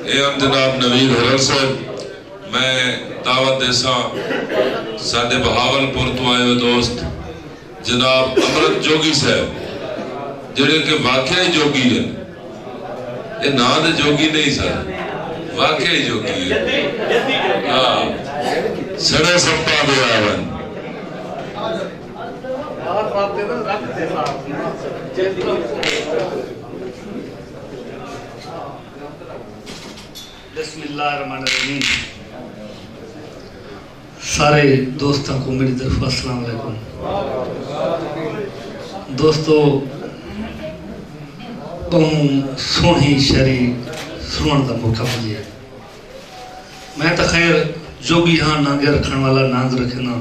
M जनाब Naveed horror साहब, मैं दावत देसा साडे बहावलपुर तो आए हुए दोस्त जनाब अमृत जोगी साहब, जिहड़े कि वाकई जोगी है। ये ना दे जोगी नहीं सर, वाकई जोगी है। हाँ, सड़े सप्पा दे आवन। बिस्मिल्लाहिर्रहमानिर्रहीम। सारे दोस्तों को मेरी तरफ अस्सलाम वालेकुम। दोस्तों, बहुत सोहनी शरी सुनने का मौका मिले। मैं तो खैर जोगी हाँ नांगे रखने वाला नांग रखना,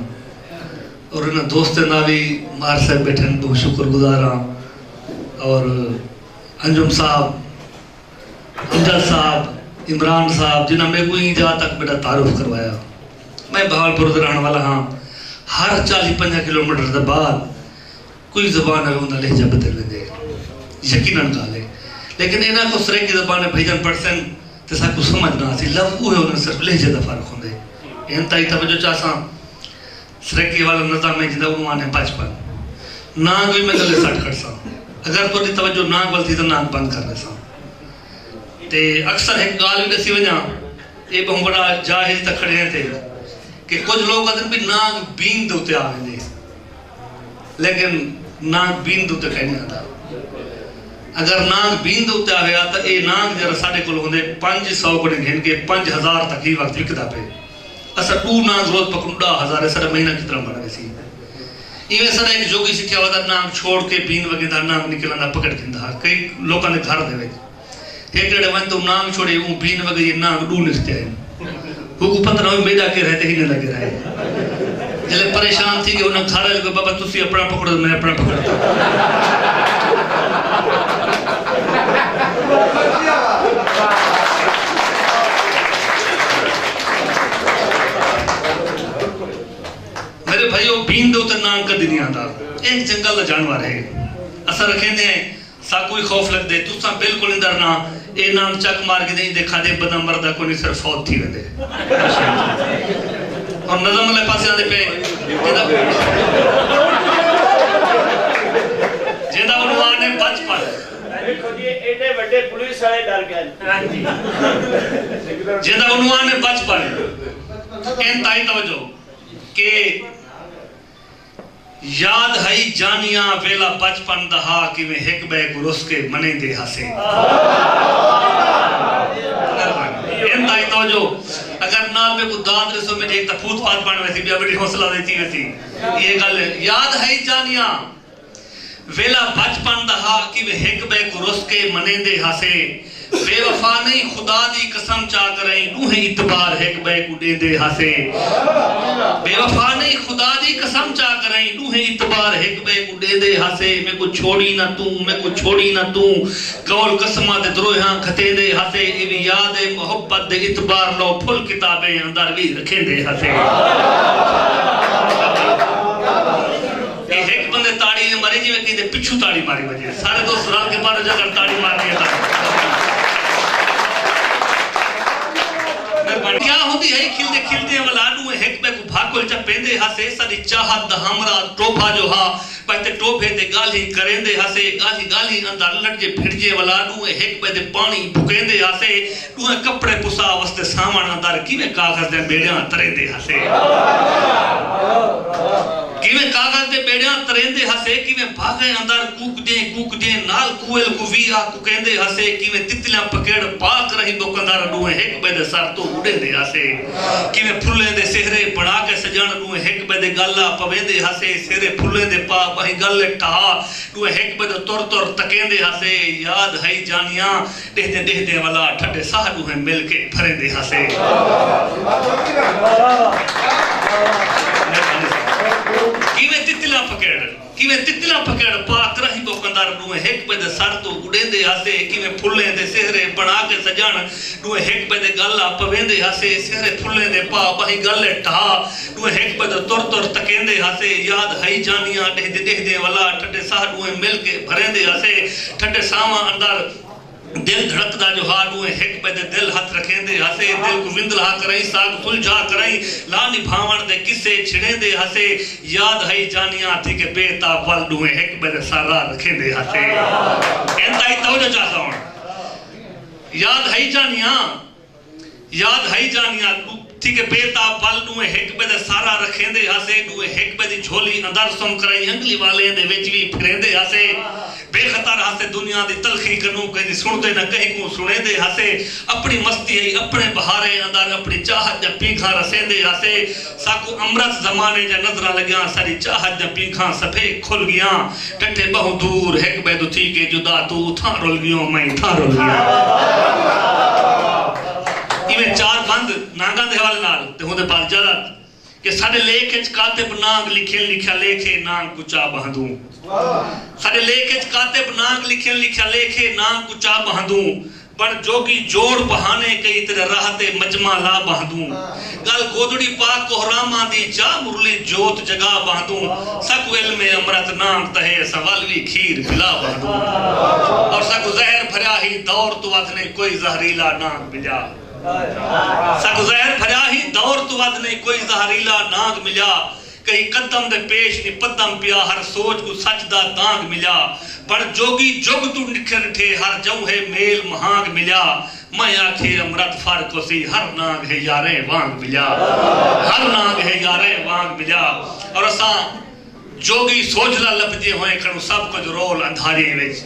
और इन दोस्तों ना भी मार साहब बैठे बहुत शुक्रगुजार हाँ, और अंजुम साहब, अमजद साहब, इमरान साहब, जिन्हें मेरे को ही जहाँ तक बेटा तारुफ करवाया। मैं बहावलपुर का रहने वाला हाँ। हर 40-50 किलोमीटर के बाद कोई ज़बान है उन्हें लहजा बदल दे, यकीनन गाल है। लेकिन इन्हें को सरे की ज़बान भेजन परसेंट तो सब कुछ समझ ना आती, लफ्ज़ वो है उन्हें सिर्फ लहजे का फ़र्क होंगे। इन ताई तवज्जो चासा सरेकी वाला निज़ाम में जिंदा उन्होंने 55 नाग भी मैं गले 60 खड़सा। अगर तो दी तवज्जो नाग वाली तो नाग बंद कर रहा ते अक्सर एक गाल भी दसी वजा ये बहुत बड़ा जाहिल तक खड़े थे कि कुछ लोग अदन भी नाग बीन दे उते आवे, लेकिन नाग बीन दे उते कहने आता। अगर नाग बीन दे उते आवे तो ये नाग जरा साडे कोल होंदे 500 को घिन के 5000 तक ही वक्त विकदा पे। असा टू नाग रोज पकड़ू 10,000 सर महीना कितना बन गई सी। इवे सर एक जोगी सिक्ख्या वादा नाग छोड़ के बीन वगेदा नाग निकलना पकड़ किंदा कई लोगों ने घर दे हेकड़े वन तो नाम छोड़े वो बीन वगैरह ये नाम डू निकलते हैं। वो को पता ना मेरा के रहते ही नहीं लगे रहे। जले परेशान थी कि उन्हें खारा लगे बाबा तुसी अपना पकड़ो मैं अपना पकड़ता। मेरे भाइयों बीन दो तो नाम का दुनिया था एक जंगल का जानवर है। असर रखेंगे सा कोई खौफ लग दे तुसा बिल्कुल अंदर ना ए नाम चक मार के नहीं देखा दे बदा मरदा को नहीं सिर्फ फौत थी वेंदे। और नज़म वाले पासे आदे पे जेदा उन्होंने बचपन देखो जी एडे बड़े पुलिस वाले डर गए। हां जी, जेदा उन्होंने बचपन इन ताई तवज्जो के याद है जानिया वेला बचपन दहा कि मैं हिक बे गुरुस के मने दे हसे। इन ताई तो जो अगर नाल में को दाद रसो में एक तफूत पात पाण वैसी भी बड़ी हौसला देती वैसी ये गल याद है जानिया वेला बचपन दहा कि मैं हिक बे गुरुस के मने दे हसे। बेवफा नहीं खुदा दी कसम चा करई दूहे इतबार हिक बे को दे दे हसे। बेवफा नहीं खुदा दी कसम चा करई दूहे इतबार हिक बे को दे दे हसे। मैं को छोड़ी ना तू मैं को छोड़ी ना तू कौल कसमा दे द्रोहां खते दे हसे। इवी याद है मोहब्बत दे इतबार लो फुल किताबें अंदर भी रखे दे हसे। ये हिक बंदे ताड़ी ने मारी जी में कहते पिछू ताड़ी मारी वजे सारे दोस्त रात के बाद जगह ताड़ी मार दिया था। क्या होती है खिलते खिलते वलाडू हेक पे को भाकोल च पेंदे हसे सदी चाहत हमरा टोफा जो हा पते टोफे ते गाली करेंदे हसे गाली गाली अंदर लटजे फिरजे वलाडू हेक पे ते पानी फुकेंदे हसे तू कपड़े पुसा वस्ते सामान अंदर किवे कागज दे बेड़ियां तरेंदे हसे। किवे कागज दे बेड़ियां तरेंदे हसे किवे भागे अंदर कूक दे नाल कुएल को वीरा को कहंदे हसे किवे तितलियां पकेड़ पाक रही दुकानदार दुए हेक पे दे सर तो उड़ेंदे हसे। किवे फुल्ले दे सेहरे बना के सजण दुए हेक पे दे गल्ला पवेंदे हसे। सेहरे फुल्ले दे पा वही गल ठा दुए हेक पे दे तुर तुर तकेंदे हसे। याद है जानिया देहदे वाला ठड्डे साह दुए मिल के भरेंदे हसे। किवे तितला पकड़ पाक रही दुकानदार दुए हेक पे दे सर तो उड़ेंदे हसे। किवे फुल्ले दे सेहरे बना के सजण दुए हेक पे दे गल्ला पवेंदे हसे। सेहरे फुल्ले दे पा वही गल ठा दुए हेक पे दे तुर तुर तकेंदे हसे। याद है जानिया देहदे वाला ठड्डे साह दुए मिल के भरेंदे हसे। ठड्डे सावा अंदर دل دھڑکدا جو ہا ڈوئے ہک پہ دے دل ہتھ رکھیں دے ہسے دل کو وندلہا کریں ساگ سلجھا کریں لانی بھاون دے کسے چھڑیں دے ہسے یاد ہائی جانیاں تھی کہ بیتا ول ڈوئے ہک پہ دے سارا رکھیں دے ہسے انتہائی توجہ چاہتا ہوں یاد ہائی جانیاں تھی کہ بیتا ول ڈوئے ہک پہ دے سارا رکھیں دے ہسے ڈوئے ہک پہ دی جھولی اندر سم کریں انگلی والے دے وچوی پھریں دے ہسے بے خطر ہاسے دنیا دی تلخی کنوں کہیں سن دے نہ کہیں کو سنے دے ہاسے اپنی مستی ہے اپنے بہارے اندر اپنی چاہت جا پیکھاں رسے دے ہاسے ساکو امرت زمانے جا نظرہ لگیاں ساری چاہت جا پیکھاں سبھے کھل گیاں ٹٹے بہو دور ہک بیدو تھی کہ جدا تو تھا رول گیوں میں تھا رول گیاں ایویں چار بند نانگاں دے حوالے نال تے ہوں دے بعد جادت کہ ساڑے لیکھچ کاتب نانگ لکھیں لکھا لیکھے نانگ کچا بہندوں ساڑے لیکھچ کاتب نانگ لکھیں لکھا لیکھے نانگ کچا بہندوں پر جوگی جوڑ بہانے کئی تیرے راہتے مجمع لا بہندوں گل گودڑی پاک کوہراما دی جا مرلی جوت جگا بہندوں سکو علم امرت نانگ تہے سوالوی کھیر بلا بہندوں اور سکو زہر بھریا ہی دور تو اتنے کوئی زہریلا نانگ ملیا سکو زہر بھریا ہی دور تو ودنے کوئی زہریلا نانگ ملیا کہیں قدم دے پیش نی پدم پیا ہر سوچ کو سچ دا دانگ ملیا پر جوگی جوگ تو نکھر تھے ہر جوہے میل مہانگ ملیا میں آکھے امرت فرق سی ہر نانگ ہے یارے وانگ ملیا ہر نانگ ہے یارے وانگ ملیا اور اساں جوگی سوجلا لپجے ہوئے کھڑو سب کچھ رول اندھاری وچ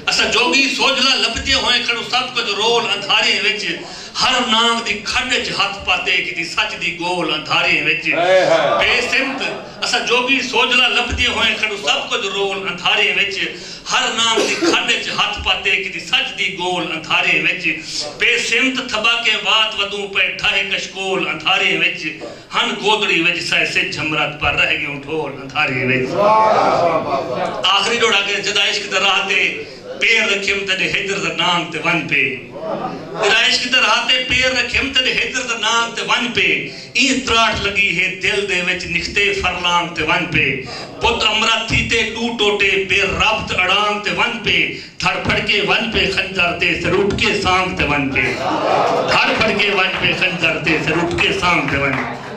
اسا جوگی سوجلا لپجے ہوئے کھڑو سب کچھ رول اندھاری وچ ہر نانگ دی کھڑچ ہاتھ پاتے کی دی سچ دی گول اندھاری وچ بے سمت اسا جوگی سوجلا لپجے ہوئے کھڑو سب کچھ رول اندھاری وچ ہر نانگ دی کھڑچ ہاتھ پاتے کی دی سچ دی گول اندھاری وچ بے سمت تھبا کے بات ودوں پہ ڈھائے کشکول اندھاری وچ ہن گودڑی وچ سائے سے جھمرت پر رہ گیوں ٹھول اندھاری وچ آخری ڈوڑا کے جدا عشق در راہتے پیر رکھیم تنے حیدر در نانگ تے ون پہ تیرا عشق در راہتے پیر رکھیم تنے حیدر در نانگ تے ون پہ این تراٹ لگی ہے دل دے وچ نکھتے فرلانگ تے ون پہ پت امرت تھی تے ٹو ٹوٹے بے ربط اڑانگ تے ون پہ تھڑ پھڑ کے ون پہ خنجر تے سروٹ کے سانگ تے ون پہ تھڑ پھڑ کے ون پہ خنجر تے سروٹ کے سانگ تے ون پہ